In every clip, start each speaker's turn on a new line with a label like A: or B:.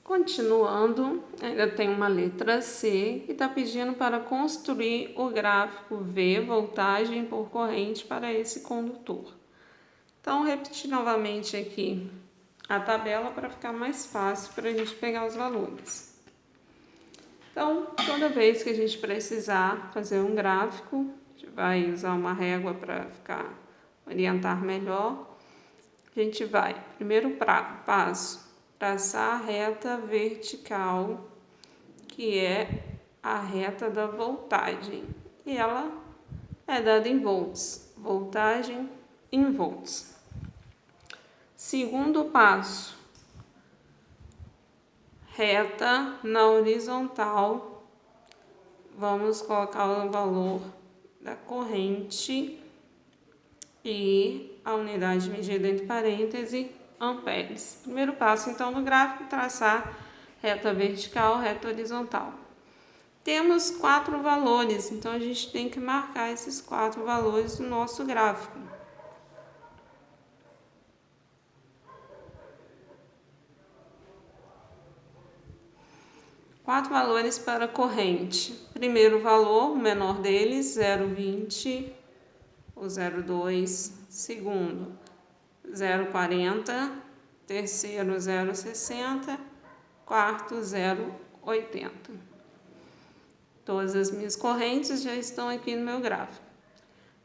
A: Continuando, ainda tem uma letra C que está pedindo para construir o gráfico V, voltagem por corrente, para esse condutor. Então, repetir novamente aqui a tabela para ficar mais fácil para a gente pegar os valores. Então, toda vez que a gente precisar fazer um gráfico, a gente vai usar uma régua para orientar melhor. A gente vai, primeiro passo, traçar a reta vertical, que é a reta da voltagem. E ela é dada em volts, voltagem em volts. Segundo passo, reta na horizontal, vamos colocar o valor da corrente e a unidade medida entre parênteses, amperes. Primeiro passo, então, no gráfico, traçar reta vertical, reta horizontal. Temos 4 valores, então a gente tem que marcar esses 4 valores no nosso gráfico. Quatro valores para corrente. Primeiro valor, o menor deles, 0,20, o 0,2. Segundo, 0,40. Terceiro, 0,60. Quarto, 0,80. Todas as minhas correntes já estão aqui no meu gráfico.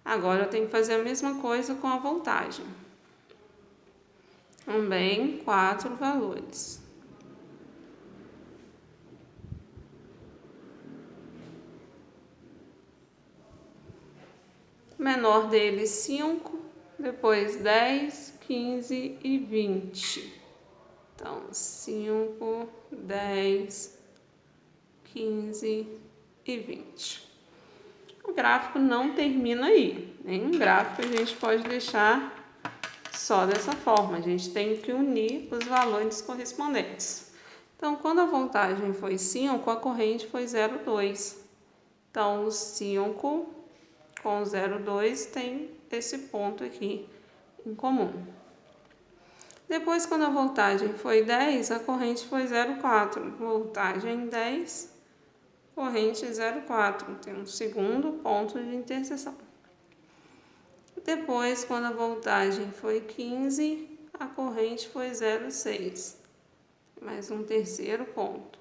A: Agora eu tenho que fazer a mesma coisa com a voltagem. Também 4 valores. O menor deles, 5, depois 10, 15 e 20. Então, 5, 10, 15 e 20. O gráfico não termina aí. Nenhum gráfico a gente pode deixar só dessa forma. A gente tem que unir os valores correspondentes. Então, quando a voltagem foi 5, a corrente foi 0,2. Então, o 5 com o 0,2 tem esse ponto aqui em comum. Depois, quando a voltagem foi 10, a corrente foi 0,4. Voltagem 10, corrente 0,4. Tem um segundo ponto de interseção. Depois, quando a voltagem foi 15, a corrente foi 0,6. Mais um terceiro ponto.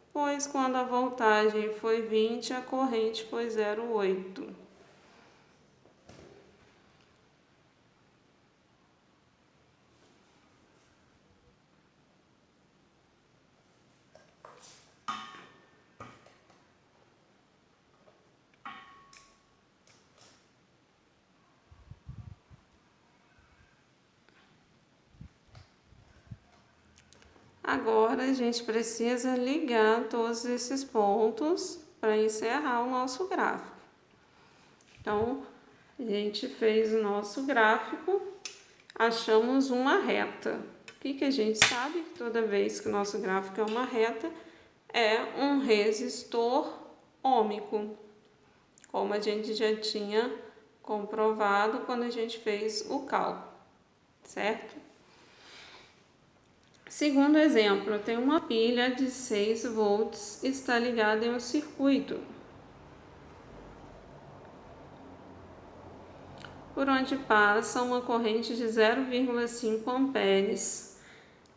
A: Depois, quando a voltagem foi 20, a corrente foi 0,8. Agora, a gente precisa ligar todos esses pontos para encerrar o nosso gráfico. Então, a gente fez o nosso gráfico, achamos uma reta. O que a gente sabe? Toda vez que o nosso gráfico é uma reta, é um resistor ôhmico, como a gente já tinha comprovado quando a gente fez o cálculo, certo? Segundo exemplo, eu tenho uma pilha de 6 volts e está ligada em um circuito, por onde passa uma corrente de 0,5 amperes.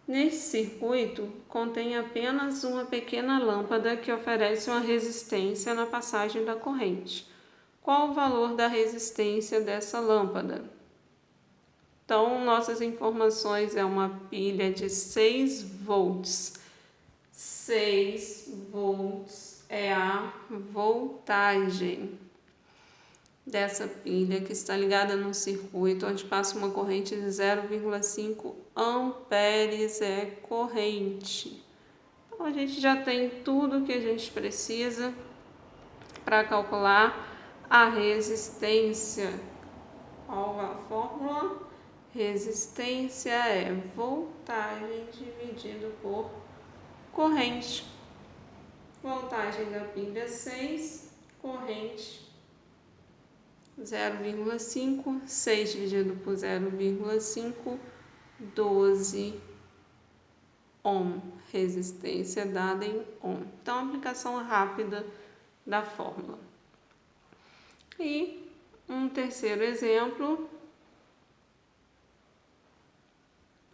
A: Nesse circuito, contém apenas uma pequena lâmpada que oferece uma resistência na passagem da corrente. Qual o valor da resistência dessa lâmpada? Então, nossas informações é uma pilha de 6 volts. 6 volts é a voltagem dessa pilha que está ligada num circuito onde passa uma corrente de 0,5 amperes é corrente. Então, a gente já tem tudo que a gente precisa para calcular a resistência. Qual a fórmula? Resistência é voltagem dividido por corrente. Voltagem da pilha 6, corrente 0,5, 6 dividido por 0,5, 12 ohm, resistência dada em ohm. Então, aplicação rápida da fórmula. E um terceiro exemplo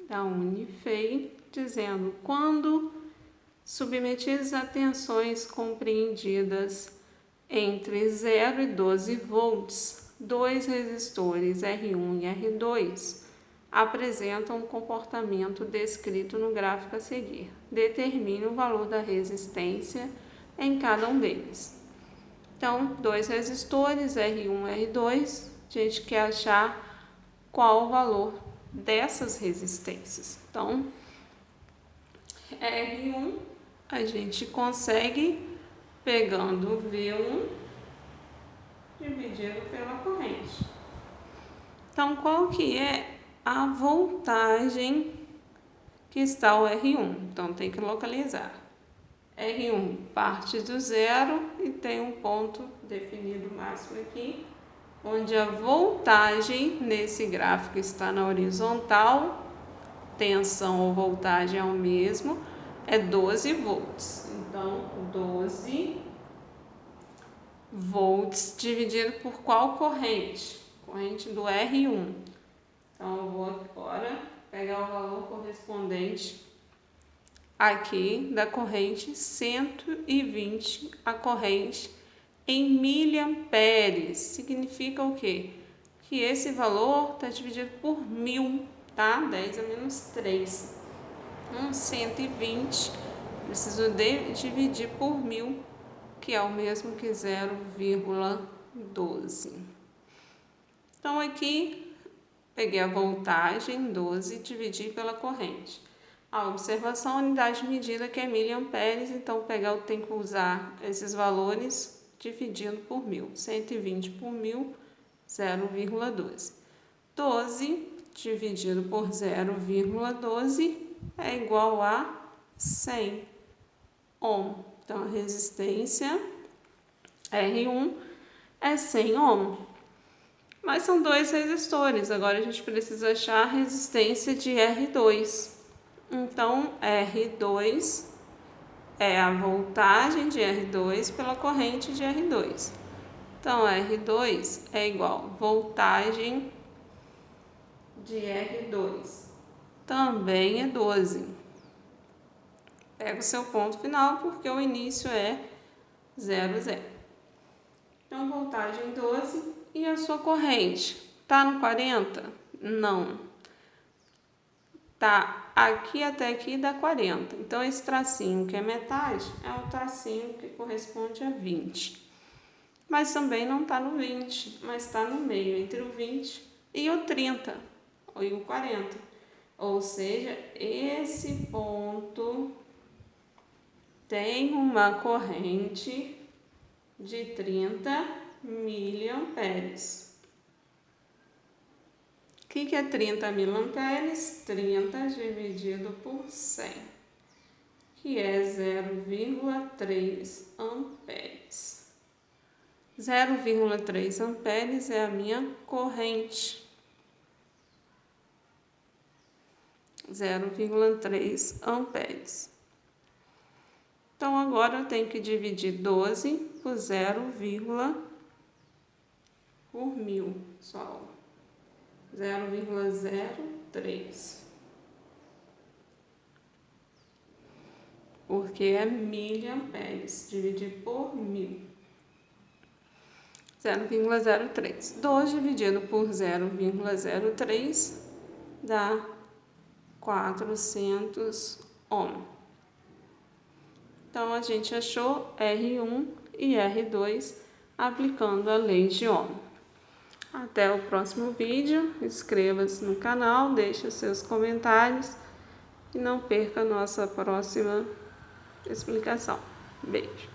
A: da Unifei, dizendo: quando submetidos a tensões compreendidas entre 0 e 12 volts, dois resistores R1 e R2 apresentam um comportamento descrito no gráfico a seguir. Determine o valor da resistência em cada um deles. Então, dois resistores, R1 e R2, a gente quer achar qual o valor dessas resistências. Então, R1 a gente consegue pegando V1 dividido pela corrente. Então, qual que é a voltagem que está o R1? Então, tem que localizar. R1 parte do zero e tem um ponto definido máximo aqui, onde a voltagem nesse gráfico está na horizontal, tensão ou voltagem é o mesmo, é 12 volts. Então, 12 volts dividido por qual corrente? Corrente do R1. Então, eu vou agora pegar o valor correspondente aqui da corrente 120, a corrente em miliamperes. Significa o quê? Que esse valor está dividido por 1000, tá? 10 a menos 3. 120, preciso dividir por 1000, que é o mesmo que 0,12. Então, aqui, peguei a voltagem, 12, dividi pela corrente. A observação, a unidade de medida que é miliamperes, então tem que usar esses valores dividindo por 1000. 120 por 1000, 0,12. 12 dividido por 0,12 é igual a 100 ohm. Então, a resistência R1 é 100 ohm. Mas são dois resistores, agora a gente precisa achar a resistência de R2. Então, R2 é a voltagem de R2 pela corrente de R2. Então, R2 é igual a voltagem de R2. Também é 12. Pega o seu ponto final, porque o início é 0, 0. Então, voltagem 12 e a sua corrente. Tá no 40? Não. Tá aqui até aqui dá 40. Então, esse tracinho que é metade é o tracinho que corresponde a 20. Mas também não tá no 20, mas tá no meio, entre o 20 e o 30, e o 40. Ou seja, esse ponto tem uma corrente de 30 miliamperes. O que é 30 miliamperes? 30 dividido por 100, que é 0,3 amperes. 0,3 amperes é a minha corrente. 0,3 amperes. Então, agora eu tenho que dividir 12 por 0, por 1000, só 0,03. Porque é miliamperes, dividir por 1000. 0,03. 2 dividido por 0,03 dá 400 ohm. Então, a gente achou R1 e R2 aplicando a lei de Ohm. Até o próximo vídeo. Inscreva-se no canal, deixe seus comentários e não perca a nossa próxima explicação. Beijo!